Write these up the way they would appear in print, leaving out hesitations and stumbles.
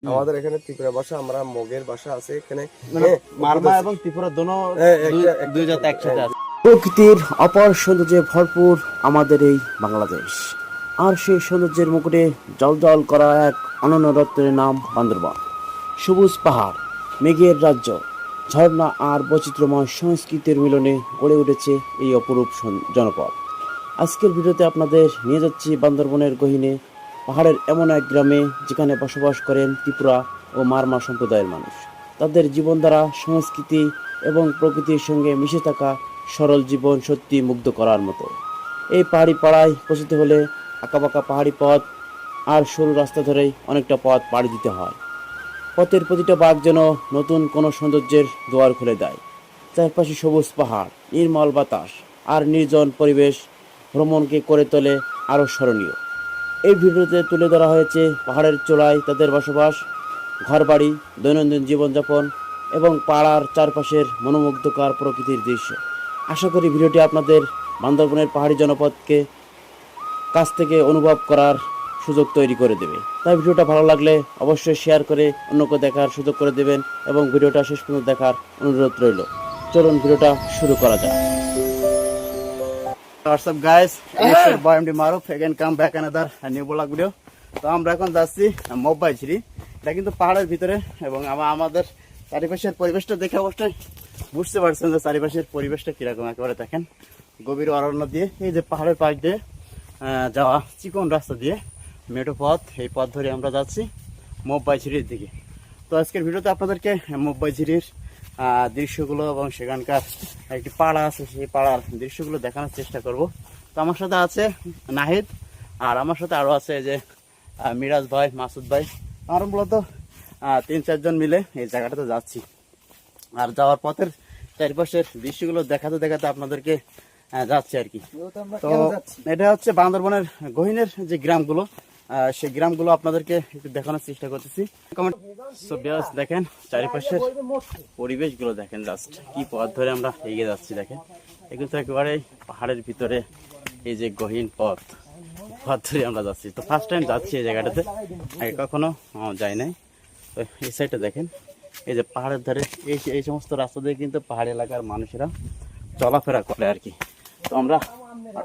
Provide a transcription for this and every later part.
আমাদের এখানে ত্রিপুরা ভাষা, আমরা মগের ভাষা আছে এখানে, মারমা এবং ত্রিপুরা দোনো দুই জাত একসাথে আছে। প্রকৃতির অপার সৌন্দর্যে ভরপুর আমাদের এই বাংলাদেশ, আর সেই সৌন্দর্যের মুকুটে জলজল করা এক অনন্য রত্নের নাম বান্দরবান। সবুজ পাহাড়, মেঘের রাজ্য, ঝর্ণা আর বৈচিত্র্যময় সংস্কৃতির মিলনে গড়ে উঠেছে এই অপরূপ জনপদ। আজকের ভিডিওতে আপনাদের নিয়ে যাচ্ছি বান্দরবনের গহীনে পাহাড়ের এমন এক গ্রামে যেখানে বসবাস করেন ত্রিপুরা ও মারমা সম্প্রদায়ের মানুষ। তাদের জীবনধারা, সংস্কৃতি এবং প্রকৃতির সঙ্গে মিশে থাকা সরল জীবন সত্যি মুগ্ধ করার মতো। এই পাহাড়ি পাড়ায় পৌঁছতে হলে আঁকাবাঁকা পাহাড়ি পথ আর সরু রাস্তা ধরেই অনেকটা পথ পাড়ি দিতে হয়। পথের প্রতিটা বাঁক যেন নতুন কোনো সৌন্দর্যের দুয়ার খুলে দেয়। চারপাশে সবুজ পাহাড়, নির্মল বাতাস আর নির্জন পরিবেশ ভ্রমণকে করে তোলে আরও স্মরণীয়। এই ভিডিওতে তুলে ধরা হয়েছে পাহাড়ের চূড়ায় তাদের বসবাস, ঘরবাড়ি, দৈনন্দিন জীবনযাপন এবং পাড়ার চারপাশের মনোমুগ্ধকর প্রকৃতির দৃশ্য। আশা করি ভিডিওটি আপনাদের বান্দরবনের পাহাড়ি জনপদকে কাছ থেকে অনুভব করার সুযোগ তৈরি করে দেবে। তাই ভিডিওটা ভালো লাগলে অবশ্যই শেয়ার করে অন্যকে দেখার সুযোগ করে দেবেন এবং ভিডিওটা শেষ পর্যন্ত দেখার অনুরোধ রইল। চলুন ভিডিওটা শুরু করা যাক। What's up guys, it's your boy MD Maruf, again come back another new vlog video. তো আমরা এখন যাচ্ছি মব্বাইঝিরি। এটা কিন্তু পাহাড়ের ভিতরে এবং আমাদের চারিপাশের পরিবেশটা দেখে অবশ্যই বুঝতে পারছেন যে চারিপাশের পরিবেশটা কিরকম। একেবারে দেখেন গভীর অরণ্য দিয়ে এই যে পাহাড়ের পাশ দিয়ে যাওয়া চিকন রাস্তা দিয়ে মেঠো পথ, এই পথ ধরে আমরা যাচ্ছি মব্বাইঝিরির দিকে। তো আজকের ভিডিওতে আপনাদেরকে মব্বাইঝিরির দৃশ্যগুলো এবং সেখানকার একটি পাড়া আছে সেই পাড়ার দৃশ্যগুলো দেখানোর চেষ্টা করব। তো আমার সাথে আছে নাহিদ, আর আমার সাথে আরও আছে যে মিরাজ ভাই, মাসুদ ভাই। আমরা মূলত 3-4 জন মিলে এই জায়গাটাতে যাচ্ছি। আর যাওয়ার পথের চারপাশের দৃশ্যগুলো দেখাতে দেখাতে আপনাদেরকে যাচ্ছি আর কি। তো এটা হচ্ছে বান্দরবনের গহীনের যে গ্রামগুলো, সেই গ্রামগুলো আপনাদেরকে একটু দেখানোর চেষ্টা করতেছি। দেখেন চারিপাশের পরিবেশগুলো দেখেন, জাস্ট কি পথ ধরে আমরা এগিয়ে যাচ্ছি। দেখেন এগুলো তো একেবারে পাহাড়ের ভিতরে এই যে গহীন পথ ধরে আমরা যাচ্ছি। তো ফার্স্ট টাইম যাচ্ছি এই জায়গাটাতে, আগে কখনো যাই নাই। তো এই সাইডটা দেখেন, এই যে পাহাড়ের ধারে এই সমস্ত রাস্তা দিয়ে কিন্তু পাহাড়ি এলাকার মানুষেরা চলাফেরা করে আর কি। তো আমরা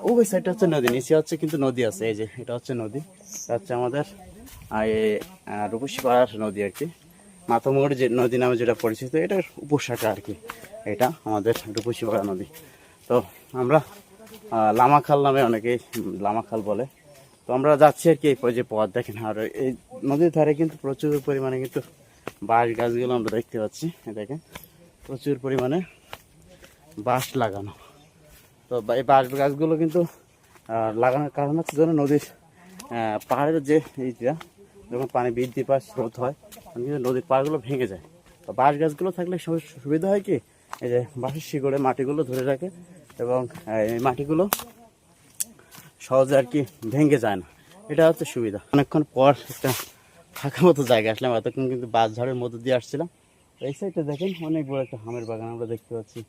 ওই সাইডটা হচ্ছে নদী, নিচে হচ্ছে কিন্তু নদী আছে। এই যে এটা হচ্ছে নদী, এটা হচ্ছে আমাদের রূপসী পাড়ার নদী আর কি। মাথামোড় যে নদী নামে যেটা পরিচিত, এটার উপশাখা আর কি, এটা আমাদের রূপসী পাড়া নদী। তো আমরা লামাখাল নামে অনেকেই লামাখাল বলে। তো আমরা যাচ্ছি আর কি এই যে পথ দেখেন। আর এই নদীর ধারে কিন্তু প্রচুর পরিমাণে কিন্তু বাঁশ গাছগুলো আমরা দেখতে পাচ্ছি। দেখেন প্রচুর পরিমাণে বাঁশ লাগানো। তো এই বাঁশ গাছগুলো কিন্তু লাগানোর কারণ হচ্ছে যেন নদীর পাহাড়ের যে এইটা যখন পানি বৃদ্ধি পায়, স্রোত হয়, কিন্তু নদীর পাড়গুলো ভেঙে যায়। তো বাঁশ গাছগুলো থাকলে সুবিধা হয় কি, এই যে বাঁশের শিকড়ে মাটিগুলো ধরে রাখে এবং এই মাটিগুলো সহজে আর কি ভেঙে যায় না। এটা হচ্ছে সুবিধা। অনেকক্ষণ পর একটা ফাঁকা মতো জায়গা আসলাম। এতক্ষণ কিন্তু বাঁশ ঝাড়ের মধ্যে দিয়ে আসছিলাম। এই সাইডটা দেখেন অনেক বড় একটা আমের বাগান আমরা দেখতে পাচ্ছি।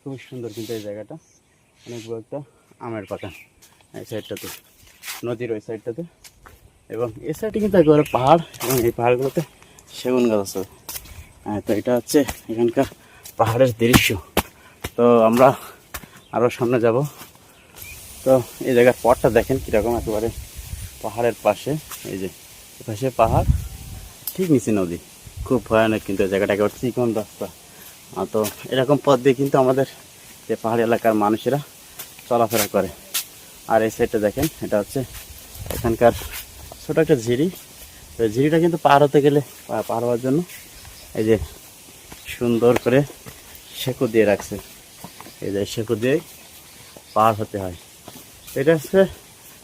খুবই সুন্দর কিন্তু এই জায়গাটা, অনেক বড় একটা আমের বাগান এই সাইডটাতে, নদীর ওই সাইডটাতে। এবং এই সাইডে কিন্তু একেবারে পাহাড় এবং এই পাহাড়গুলোতে সেগুন গাছ আছে। তো এটা হচ্ছে এখানকার পাহাড়ের দৃশ্য। তো আমরা আরও সামনে যাব। তো এই জায়গার পথটা দেখেন কীরকম, একেবারে পাহাড়ের পাশে, এই যে পাশে পাহাড়, ঠিক নিচে নদী। খুব ভয়ানক কিন্তু এই জায়গাটা, একেবারে চিকন রাস্তা। তো এরকম পথ দিয়ে কিন্তু আমাদের যে পাহাড়ি এলাকার মানুষেরা চলাফেরা করে। আর এই সাইডটা দেখেন, এটা হচ্ছে এখানকার ছোটো একটা ঝিরি। তো ঝিরিটা কিন্তু পার হতে গেলে, পার হওয়ার জন্য এই যে সুন্দর করে সেকু দিয়ে রাখছে। এই যে সেকু দিয়ে পার হতে হয়। এটা হচ্ছে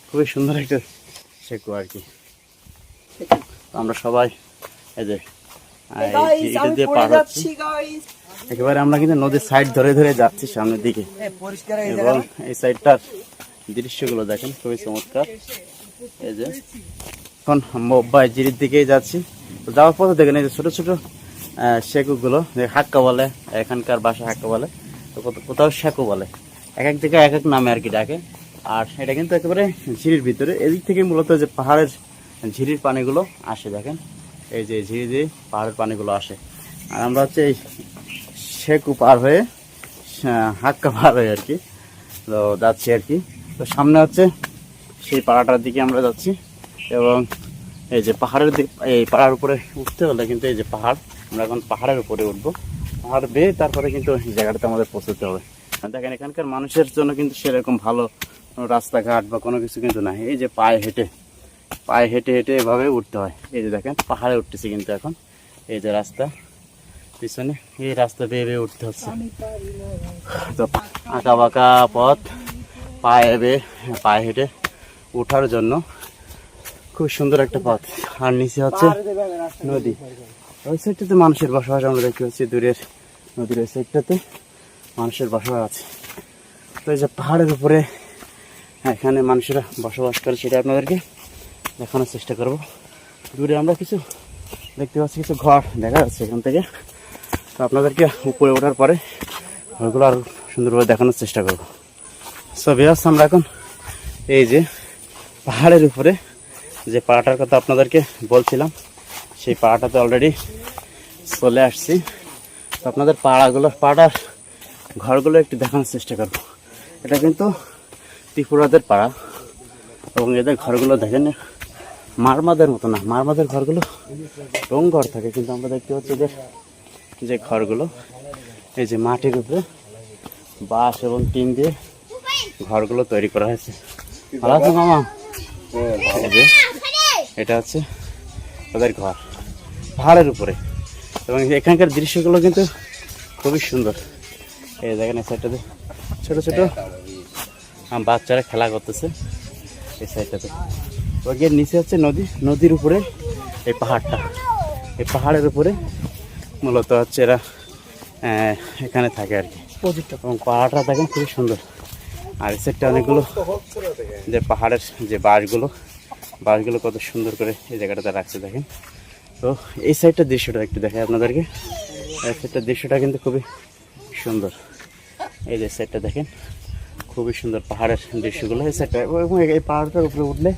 খুবই সুন্দর একটা সেকু আর কি। আমরা সবাই এই যে এটা দিয়ে পার হচ্ছি। একেবারে আমরা কিন্তু নদীর সাইড ধরে ধরে যাচ্ছি সামনের দিকে। এবং এই সাইডটার দৃশ্যগুলো দেখেন খুবই চমৎকার। এই যে এখন মব্বাইঝিরির দিকেই যাচ্ছি। তো যাওয়ার পথে দেখেন এই যে ছোটো ছোটো সেকুগুলো, হাক্কা বলে, এখানকার বাসা হাক্কা বলে, তো কোথাও সেকু বলে, এক এক দিকে এক এক নামে আর কি ডাকে। আর এটা কিন্তু একেবারে ঝিরির ভিতরে, এদিক থেকে মূলত যে পাহাড়ের ঝিরির পানিগুলো আসে। দেখেন এই যে ঝিরি ঝিরি পাহাড়ের পানিগুলো আসে। আর আমরা হচ্ছে এই শেকু পার হয়ে হাক্কা পার হয়ে আর কি তো যাচ্ছি আর কি। তো সামনে হচ্ছে সেই পাড়াটার দিকে আমরা যাচ্ছি এবং এই যে পাহাড়ের দিক, এই পাহাড়ের উপরে উঠতে হলে কিন্তু এই যে পাহাড়, আমরা এখন পাহাড়ের উপরে উঠবো। পাহাড় বেয়ে তারপরে কিন্তু এই জায়গাটাতে আমাদের পৌঁছতে হবে। আর দেখেন এখানকার মানুষের জন্য কিন্তু সেরকম ভালো কোনো রাস্তাঘাট বা কোনো কিছু কিন্তু নাই। এই যে পায়ে হেঁটে হেঁটে এভাবে উঠতে হয়। এই যে দেখেন পাহাড়ে উঠতেছি কিন্তু এখন, এই যে রাস্তা পিছনে, এই রাস্তা বেয়ে বেয়ে উঠতে হচ্ছে। তো আঁকা বাঁকা পথ, পায়ে হেঁটে ওঠার জন্য খুব সুন্দর একটা পথ। আর নিচে হচ্ছে নদী, ওই সাইডটাতে মানুষের বসবাস আমরা দেখতে পাচ্ছি, দূরের নদীর ওই সাইডটাতে মানুষের বসবাস আছে। তো এই যে পাহাড়ের উপরে এখানে মানুষেরা বসবাস করে সেটা আপনাদেরকে দেখানোর চেষ্টা করব। দূরে আমরা কিছু দেখতে পাচ্ছি, কিছু ঘর দেখা যাচ্ছে এখান থেকে। তো আপনাদেরকে উপরে ওঠার পরে ওইগুলো আরও সুন্দরভাবে দেখানোর চেষ্টা করব। সো ভিউয়ার্স, আমরা এখন এই যে পাহাড়ের উপরে যে পাড়াটার কথা আপনাদেরকে বলছিলাম, সেই পাড়াটাতে অলরেডি চলে আসছি। তো আপনাদের পাড়ার ঘরগুলো একটু দেখানোর চেষ্টা করব। এটা কিন্তু ত্রিপুরাদের পাড়া এবং এদের ঘরগুলো দেখেন মারমাদের মতো না, মারমাদের ঘরগুলো রং ঘর থাকে, কিন্তু আমরা দেখতে পাচ্ছি এদের যে ঘরগুলো এই যে মাটির উপরে বাঁশ এবং টিন দিয়ে ঘরগুলো তৈরি করা হয়েছে। ভালো আছে মামা? এই যে এটা হচ্ছে ওদের ঘর পাহাড়ের উপরে, এবং এখানকার দৃশ্যগুলো কিন্তু খুবই সুন্দর। এই দেখেন এই সাইডটাতে ছোট ছোট বাচ্চারা খেলা করতেছে এই সাইডটাতে। ওই গিয়ে নিচে হচ্ছে নদী, নদীর উপরে এই পাহাড়টা, এই পাহাড়ের উপরে মূলত হচ্ছে এরা এখানে থাকে আর কি। এবং পাহাড়টা দেখেন খুবই সুন্দর। আর এই সাইডটা অনেকগুলো যে পাহাড়ের যে বাঁশগুলো কত সুন্দর করে এই জায়গাটাতে রাখছে দেখেন। তো এই সাইডটার দৃশ্যটা একটু দেখাই আপনাদেরকে। এই সাইডটার দৃশ্যটা কিন্তু খুবই সুন্দর। এই যে সাইডটা দেখেন খুবই সুন্দর পাহাড়ের দৃশ্যগুলো এই সাইডটা, এবং এই পাহাড়টার উপরে উঠলে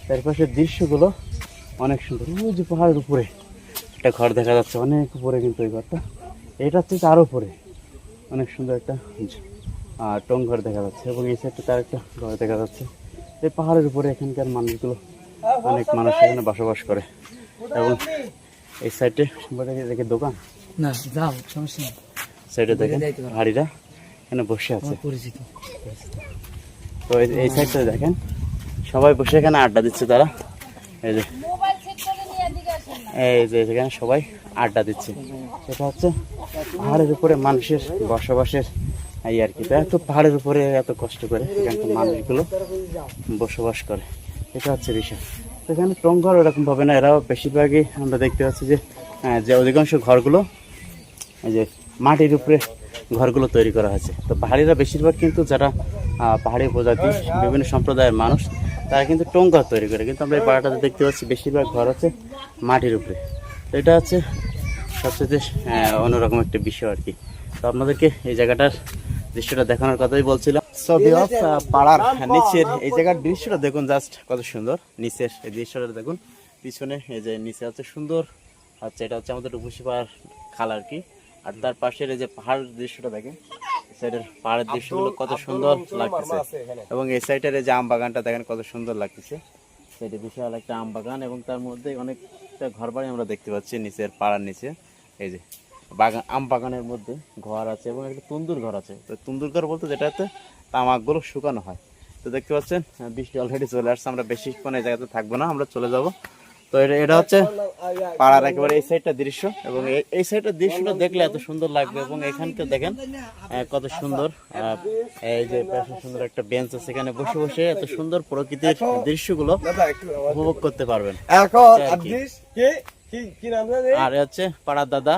চারপাশের দৃশ্যগুলো অনেক সুন্দর। ওই যে পাহাড়ের উপরে একটা ঘর দেখা যাচ্ছে, অনেক উপরে কিন্তু এই ঘরটা, এটা হচ্ছে আরও উপরে অনেক সুন্দর একটা টং ঘর দেখা যাচ্ছে, এবং এই সাইডটা তার একটা ঘর দেখা যাচ্ছে। এই পাহাড়ের উপরে এখানকার মানুষগুলো, অনেক মানুষ এখানে বসবাস করে। এবং এই সাইডে দেখে দোকান না যাও সমস্যা নেই, সাইডে দেখেন হাড়িরা এখানে বসে আছে পরিচিত। তো এই সাইডটা দেখেন সবাই বসে এখানে আড্ডা দিচ্ছে তারা। এই যে এখানে সবাই আড্ডা দিচ্ছে। এটা হচ্ছে পাহাড়ের উপরে মানুষের বসবাসের এই আর কি। তাই একটু পাহাড়ের উপরে এত কষ্ট করে এখানকার মানুষগুলো বসবাস করে, এটা হচ্ছে বিষয়। তো এখানে টং ঘর ওরকম ভাবে না, এরাও বেশিরভাগই আমরা দেখতে পাচ্ছি যে অধিকাংশ ঘরগুলো এই যে মাটির উপরে ঘরগুলো তৈরি করা হয়েছে। তো পাহাড়িরা বেশিরভাগ কিন্তু যারা পাহাড়ি প্রজাতি বিভিন্ন সম্প্রদায়ের মানুষ, তারা কিন্তু টং ঘর তৈরি করে, কিন্তু আমরা এই পাড়াটাতে দেখতে পাচ্ছি বেশিরভাগ ঘর হচ্ছে মাটির উপরে। তো এটা হচ্ছে সবচেয়ে অন্যরকম একটা বিষয় আর কি। তো আপনাদেরকে এই জায়গাটার দৃশ্যটা দেখানোর কথাই বলছিলাম। পাড়ার নিচের এই জায়গার দৃশ্যটা দেখুন, জাস্ট কত সুন্দর। নিচের এই দৃশ্যটা দেখুন, পিছনে এই যে নিচে হচ্ছে সুন্দর, আচ্ছা এটা হচ্ছে আমাদের রূপসী পাহাড় খাল আর কি। আর তার পাশের এই যে পাহাড়ের দৃশ্যটা দেখেন, সাইডের পাহাড়ের দৃশ্যগুলো কত সুন্দর লাগতেছে, এবং এই সাইডের এই যে আম বাগানটা দেখেন কত সুন্দর লাগতেছে। সাইডে বিশাল একটা আম বাগান, এবং তার মধ্যে অনেকটা ঘর বাড়ি আমরা দেখতে পাচ্ছি নিচের পাড়ার নিচে। এই যে আম বাগানের মধ্যে ঘর আছে, এবং একটা তন্দুর ঘর আছে। তো তন্দুর ঘর বলতে যেটাতে তামাকগুলো শুকানো হয়। তো দেখতে পাচ্ছেন বৃষ্টি অলরেডি চলে আসছে, আমরা বেশিক্ষণ এই জায়গাতে থাকবো না, আমরা চলে যাব। তো এটা হচ্ছে পাড়ার একেবারে এই সাইডটা দৃশ্য, এবং এই সাইডের দৃশ্যটা দেখলে এত সুন্দর লাগবে। এবং এখানকার দেখেন কত সুন্দর, এই যে সুন্দর একটা বেঞ্চ আছে, সেখানে বসে বসে এত সুন্দর প্রকৃতির দৃশ্যগুলো উপভোগ করতে পারবেন। আর হচ্ছে পাড়ার দাদা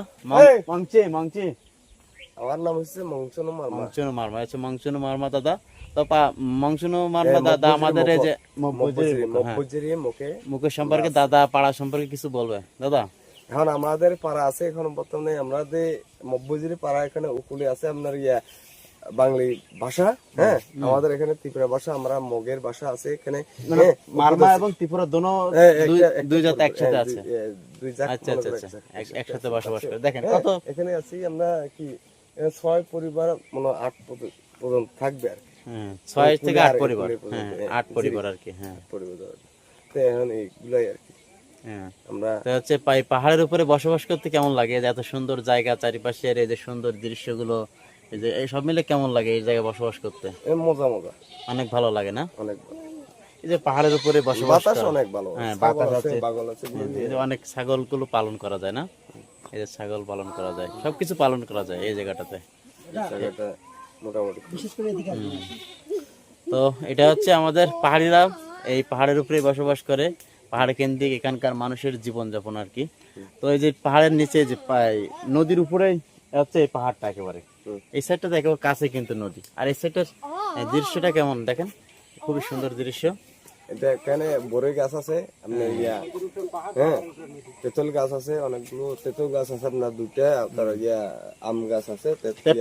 মংচে আমার নাম হচ্ছে মংচনু মারমা। হচ্ছে মংচনু মারমা দাদা। তো মংচনু মারমা দাদা আমাদের এই যে মুখের সম্পর্কে, দাদা পাড়া সম্পর্কে কিছু বলবে দাদা? এখন আমাদের পাড়া আছে, এখন বর্তমানে আমাদের মব্বুজিরি পাড়া এখানে উকুলে আছে আপনার বাঙালি ভাষা, হ্যাঁ আমাদের এখানে ত্রিপুরা ভাষা, আমরা মগের ভাষা আছে এখানে, মানে মারমা এবং ত্রিপুরা দোনো দুই জাত একসাথে আছে। দুই জাত আচ্ছা আচ্ছা আচ্ছা, একসাথে বসবাস করে। দেখেন কত এখানে আছি আমরা কি 6 পরিবার মানে 8 পর্যন্ত থাকবে আর কি। 6 থেকে 8 পরিবার, হ্যাঁ 8 পরিবার আর কি, হ্যাঁ পরিবার তো এখন এইগুলাই আর কি। হ্যাঁ আমরা তো হচ্ছে পাহাড়ের উপরে বসবাস করতে কেমন লাগে? যে এত সুন্দর জায়গা, চারিপাশের এই যে সুন্দর দৃশ্যগুলো, এই যে এই সব মিলে কেমন লাগে এই জায়গায় বসবাস করতে? মজা মজা, অনেক ভালো লাগে না? অনেক ভালো। এই যে পাহাড়ের উপরে বসবাস বাতাস করা, অনেক ভালো, হ্যাঁ ছাগল বাতাস আছে, আছে, বাগল আছে, এই যে অনেক ছাগলগুলো পালন করা যায় না? এই যে ছাগল পালন করা যায়, সবকিছু পালন করা যায় এই জায়গাটাতে। জায়গাটা মোটামুটি তো এটা হচ্ছে আমাদের পাহাড়িরা এই পাহাড়ের উপরে বসবাস করে, পাহাড় কেন্দ্রিক এখানকার মানুষের জীবনযাপন আর কি। তো এই যে পাহাড়ের নিচে যে নদীর উপরে হচ্ছে এই পাহাড়টা একেবারে, এই সাইডটা একেবারে কাছে কিন্তু নদী, আর এই সাইডটার দৃশ্যটা কেমন দেখেন, খুবই সুন্দর দৃশ্য। এটা এখানে বড়ই গাছ আছে আপনার হ্যাঁ তেঁতুল গাছ আছে, অনেকগুলো তেঁতুল গাছ আছে আপনার 2টা, আপনার আম গাছ আছে।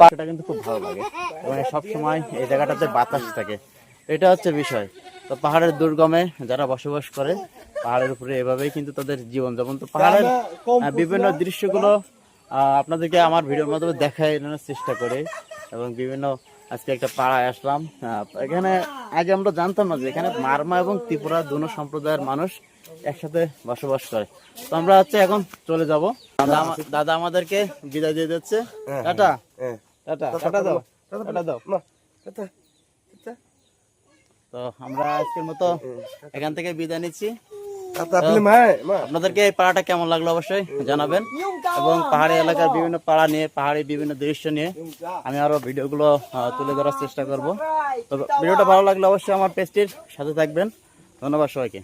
পাহাড়টা কিন্তু খুব ভালো লাগে এবং সব সময় এই জায়গাটাতে বাতাস থাকে, এটা হচ্ছে বিষয়। তো পাহাড়ের দুর্গমে যারা বসবাস করে পাহাড়ের উপরে এভাবেই কিন্তু তাদের জীবনযাপন। তো পাহাড়ের বিভিন্ন দৃশ্যগুলো আপনাদেরকে আমার ভিডিওর মাধ্যমে দেখানোর চেষ্টা করি, এবং বিভিন্ন আজকে একটা পাড়ায় আসলাম। এখানে আগে আমরা জানতাম না যে এখানে মারমা এবং ত্রিপুরা দুনো সম্প্রদায়ের মানুষ একসাথে বসবাস করে। তো আমরা হচ্ছে এখন চলে যাব। দাদা আমাদেরকে বিদায় দিয়ে দিচ্ছে। টাটা টাটা টাটা দাও, টাটা দাও। তো আমরা আজকের মতো এখান থেকে বিদায় নিচ্ছি। আপনাদেরকে এই পাড়াটা কেমন লাগলো অবশ্যই জানাবেন, এবং পাহাড়ি এলাকার বিভিন্ন পাড়া নিয়ে, পাহাড়ি বিভিন্ন দৃশ্য নিয়ে আমি আরো ভিডিওগুলো তুলে ধরার চেষ্টা করব। তো ভিডিওটা ভালো লাগলে অবশ্যই আমার পেজটির সাথে থাকবেন। ধন্যবাদ সবাইকে।